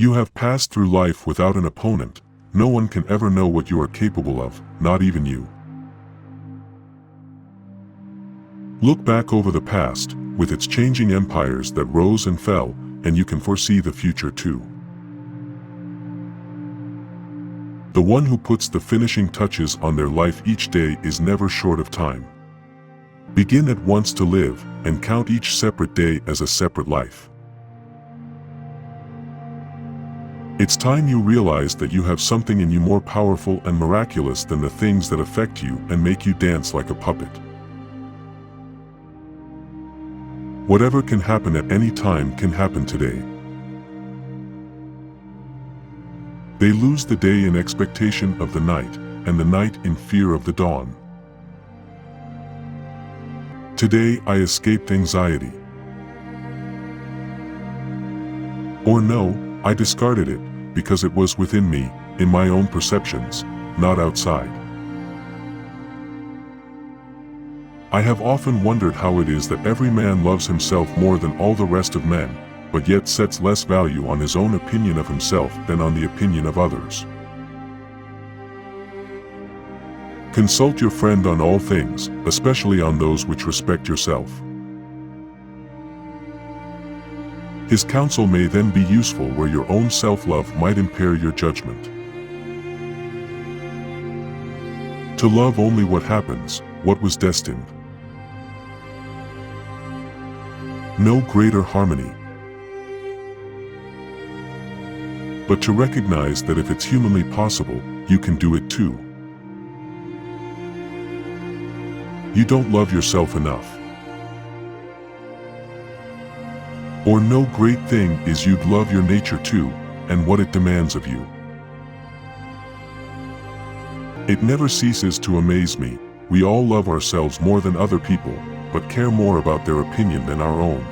You have passed through life without an opponent. No one can ever know what you are capable of, not even you. Look back over the past, with its changing empires that rose and fell, and you can foresee the future too. The one who puts the finishing touches on their life each day is never short of time. Begin at once to live, and count each separate day as a separate life. It's time you realize that you have something in you more powerful and miraculous than the things that affect you and make you dance like a puppet. Whatever can happen at any time can happen today. They lose the day in expectation of the night, and the night in fear of the dawn. Today I escaped anxiety. Or no, I discarded it, because it was within me, in my own perceptions, not outside. I have often wondered how it is that every man loves himself more than all the rest of men, but yet sets less value on his own opinion of himself than on the opinion of others. Consult your friend on all things, especially on those which respect yourself. His counsel may then be useful where your own self-love might impair your judgment. To love only what happens, what was destined. No greater harmony. But to recognize that if it's humanly possible, you can do it too. You don't love yourself enough. Or no great thing is you'd love your nature too, and what it demands of you. It never ceases to amaze me, we all love ourselves more than other people, but care more about their opinion than our own.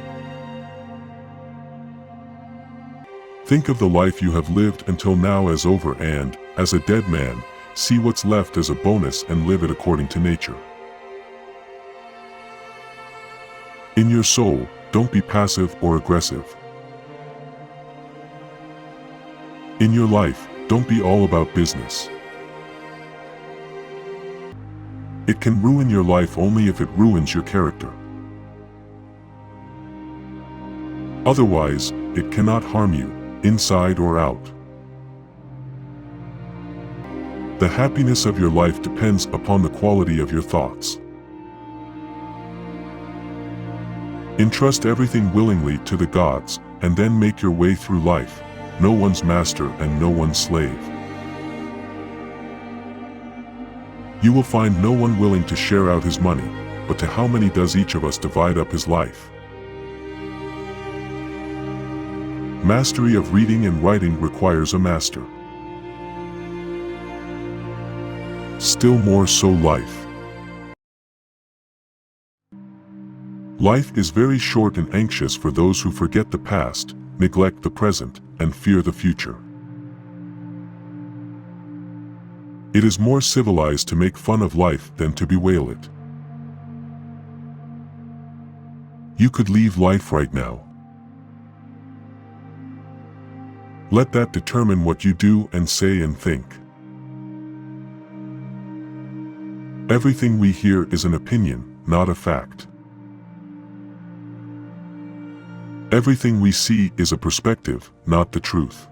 Think of the life you have lived until now as over and, as a dead man, see what's left as a bonus and live it according to nature. In your soul, don't be passive or aggressive. In your life, don't be all about business. It can ruin your life only if it ruins your character. Otherwise, it cannot harm you, inside or out. The happiness of your life depends upon the quality of your thoughts. Entrust everything willingly to the gods, and then make your way through life, no one's master and no one's slave. You will find no one willing to share out his money, but to how many does each of us divide up his life? Mastery of reading and writing requires a master. Still more so life. Life is very short and anxious for those who forget the past, neglect the present, and fear the future. It is more civilized to make fun of life than to bewail it. You could leave life right now. Let that determine what you do and say and think. Everything we hear is an opinion, not a fact. Everything we see is a perspective, not the truth.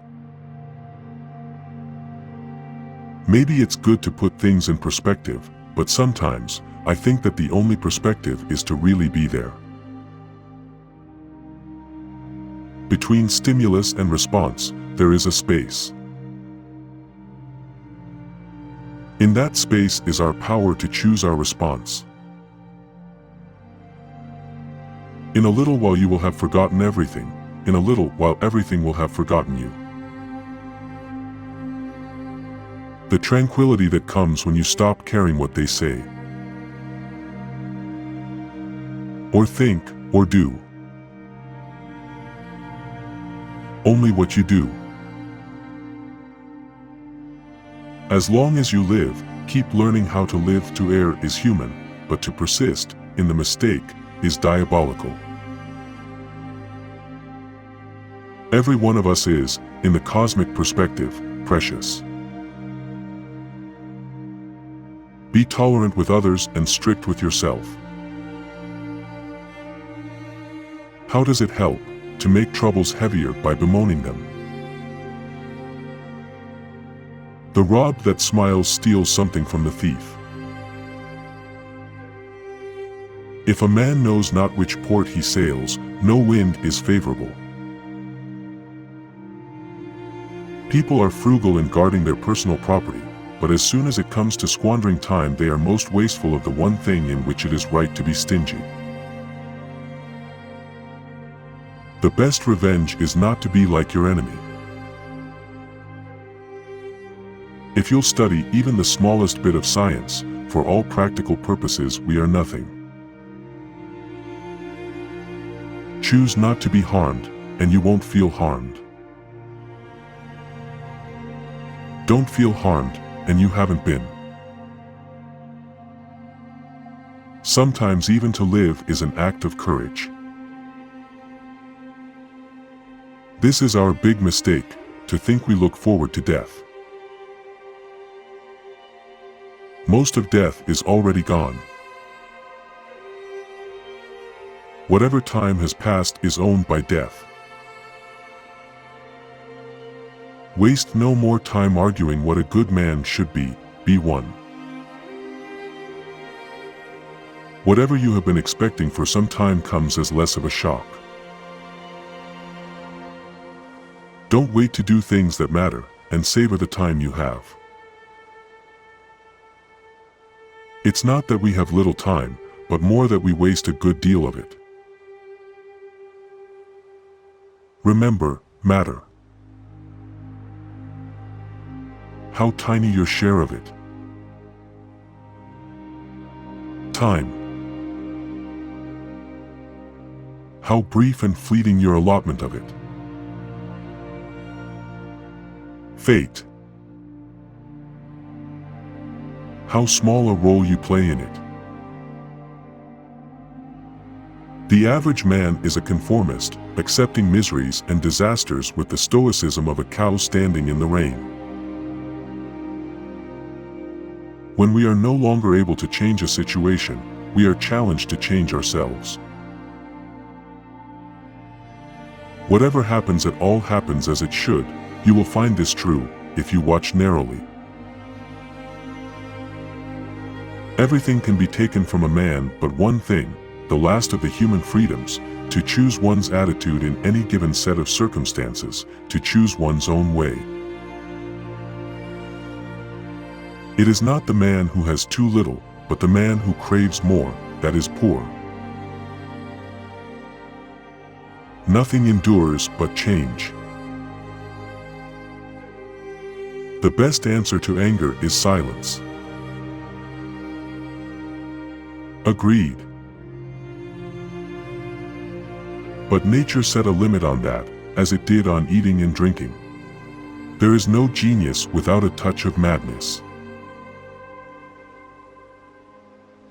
Maybe it's good to put things in perspective, but sometimes, I think that the only perspective is to really be there. Between stimulus and response, there is a space. In that space is our power to choose our response. In a little while you will have forgotten everything, in a little while everything will have forgotten you. The tranquility that comes when you stop caring what they say, or think, or do. Only what you do. As long as you live, keep learning how to live. To err is human, but to persist in the mistake is diabolical. Every one of us is, in the cosmic perspective, precious. Be tolerant with others and strict with yourself. How does it help to make troubles heavier by bemoaning them? The rod that smiles steals something from the thief. If a man knows not which port he sails, no wind is favorable. People are frugal in guarding their personal property, but as soon as it comes to squandering time, they are most wasteful of the one thing in which it is right to be stingy. The best revenge is not to be like your enemy. If you'll study even the smallest bit of science, for all practical purposes we are nothing. Choose not to be harmed, and you won't feel harmed. Don't feel harmed, and you haven't been. Sometimes even to live is an act of courage. This is our big mistake, to think we look forward to death. Most of death is already gone. Whatever time has passed is owned by death. Waste no more time arguing what a good man should be one. Whatever you have been expecting for some time comes as less of a shock. Don't wait to do things that matter, and savor the time you have. It's not that we have little time, but more that we waste a good deal of it. Remember, matter. How tiny your share of it. Time. How brief and fleeting your allotment of it. Fate. How small a role you play in it. The average man is a conformist, accepting miseries and disasters with the stoicism of a cow standing in the rain. When we are no longer able to change a situation, we are challenged to change ourselves. Whatever happens at all happens as it should. You will find this true, if you watch narrowly. Everything can be taken from a man but one thing, the last of the human freedoms, to choose one's attitude in any given set of circumstances, to choose one's own way. It is not the man who has too little, but the man who craves more, that is poor. Nothing endures but change. The best answer to anger is silence. Agreed. But nature set a limit on that, as it did on eating and drinking. There is no genius without a touch of madness.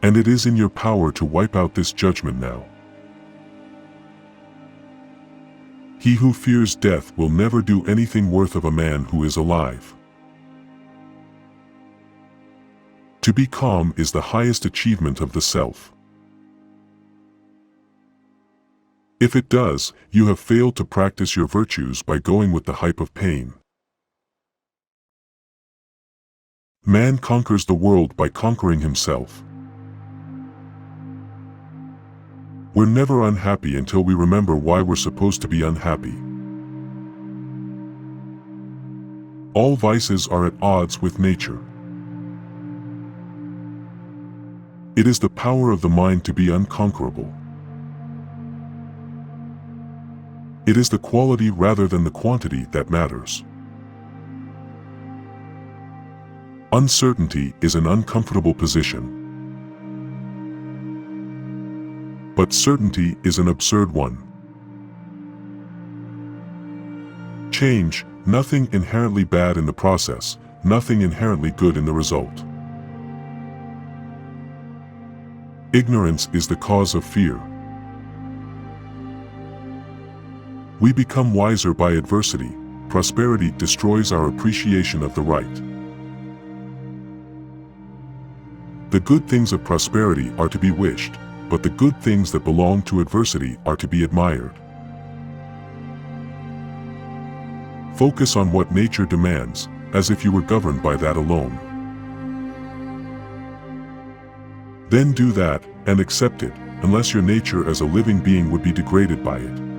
And it is in your power to wipe out this judgment now. He who fears death will never do anything worth of a man who is alive. To be calm is the highest achievement of the self. If it does, you have failed to practice your virtues by going with the hype of pain. Man conquers the world by conquering himself. We're never unhappy until we remember why we're supposed to be unhappy. All vices are at odds with nature. It is the power of the mind to be unconquerable. It is the quality rather than the quantity that matters. Uncertainty is an uncomfortable position. But certainty is an absurd one. Change, nothing inherently bad in the process, nothing inherently good in the result. Ignorance is the cause of fear. We become wiser by adversity. Prosperity destroys our appreciation of the right. The good things of prosperity are to be wished, but the good things that belong to adversity are to be admired. Focus on what nature demands, as if you were governed by that alone. Then do that, and accept it, unless your nature as a living being would be degraded by it.